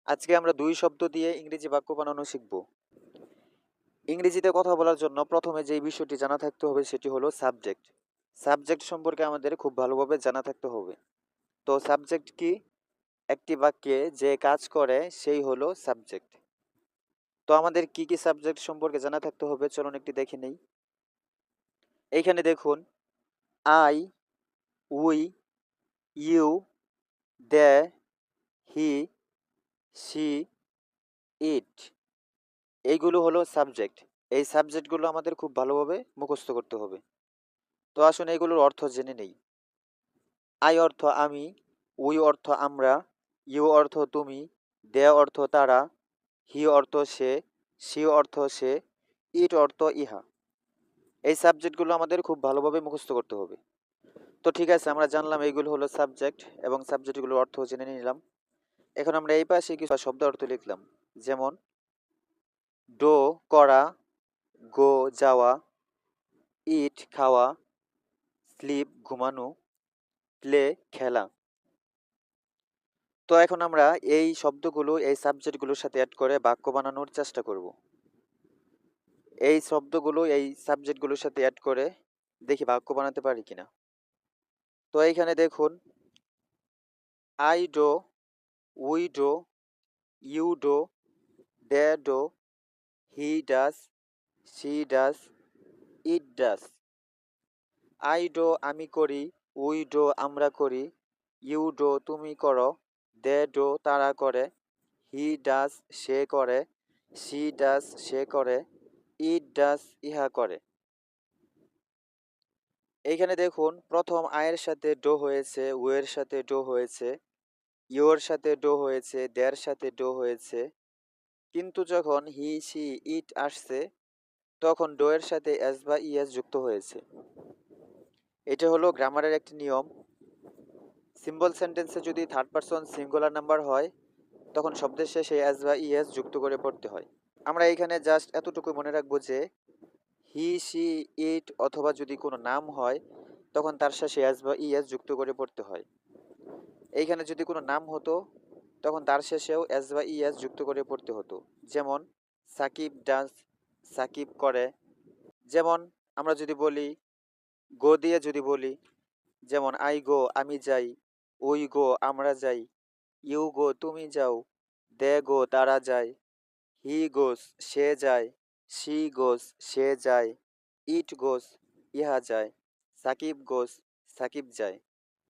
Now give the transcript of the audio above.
আজকে আমরা দুই শব্দ দিয়ে ইংরেজি বাক্য বানানো শিখব। ইংরেজিতে কথা বলার জন্য প্রথমে যেই বিষয়টি জানা থাকতে হবে সেটি হলো সাবজেক্ট। সাবজেক্ট সম্পর্কে আমাদের খুব ভালোভাবে জানা থাকতে হবে। তো সাবজেক্ট কি? একটি বাক্যে যে কাজ করে সেই হলো সাবজেক্ট। তো আমাদের কি কি সাবজেক্ট সম্পর্কে জানা থাকতে হবে চলুন একটি দেখে নেই। এইখানে দেখুন I, we, you, they, he, she, it এইগুলো হলো সাবজেক্ট। এই সাবজেক্টগুলো আমাদের খুব ভালোভাবে মুখস্থ করতে হবে। তো আসুন এগুলোর অর্থ জেনে নেই। আই অর্থ আমি, উই অর্থ আমরা, ইউ অর্থ তুমি, দে অর্থ তারা, হি অর্থ সে, সি অর্থ সে, ইট অর্থ ইহা। এই সাবজেক্টগুলো আমাদের খুব ভালোভাবে মুখস্থ করতে হবে। তো ঠিক আছে, আমরা জানলাম এইগুলো হলো সাবজেক্ট এবং সাবজেক্টগুলোর অর্থ জেনে নিলাম। এখন আমরা এই পাশে কিছু শব্দ অর্থ লিখলাম। যেমন ডো করা, গো যাওয়া, ইট খাওয়া, স্লিপ ঘুমানো, প্লে খেলা। তো এখন আমরা এই শব্দগুলো এই সাবজেক্টগুলোর সাথে অ্যাড করে বাক্য বানানোর চেষ্টা করব। এই শব্দগুলো এই সাবজেক্টগুলোর সাথে অ্যাড করে দেখি বাক্য বানাতে পারি কিনা। তো এইখানে দেখুন I do, we do, you do, they do, he does, she does, it does. I do আমি করি, উই ডো আমরা করি, ইউ ডো তুমি করো, দে ডো তারা করে, হি ডাস সে করে, শি ডাস সে করে, ইট ডাস ইহা করে। এইখানে দেখুন প্রথম আয়ের সাথে ডো হয়েছে, উ এর সাথে ডো হয়েছে, ইউর সাথে ডো হয়েছে, দেয়ার সাথে ডো হয়েছে। কিন্তু যখন হি সি ইট আসছে তখন ডো এর সাথে এস বা ইএস যুক্ত হয়েছে। এটা হলো গ্রামারের একটি নিয়ম। সিম্বল সেন্টেন্সে যদি থার্ড পারসন সিঙ্গুলার নাম্বার হয় তখন শব্দের শেষে এস বা ইএস যুক্ত করে পড়তে হয়। আমরা এখানে জাস্ট এতটুকু মনে রাখবো যে হি সি ইট অথবা যদি কোনো নাম হয় তখন তার শেষে এস বা ইএস যুক্ত করে পড়তে হয়। এইখানে যদি কোনো নাম হতো তখন তার শেষেও এস বা ইএস যুক্ত করে পড়তে হতো। যেমন সাকিব ডান্স, সাকিব করে। যেমন আমরা যদি বলি গো দিয়ে যদি বলি, যেমন আই গো আমি যাই, উই গো আমরা যাই, ইউ গো তুমি যাও, দে গো তারা যায়, হি গোস সে যায়, শি গোস সে যায়, ইট গোস ইহা যায়, সাকিব গোস সাকিব যায়।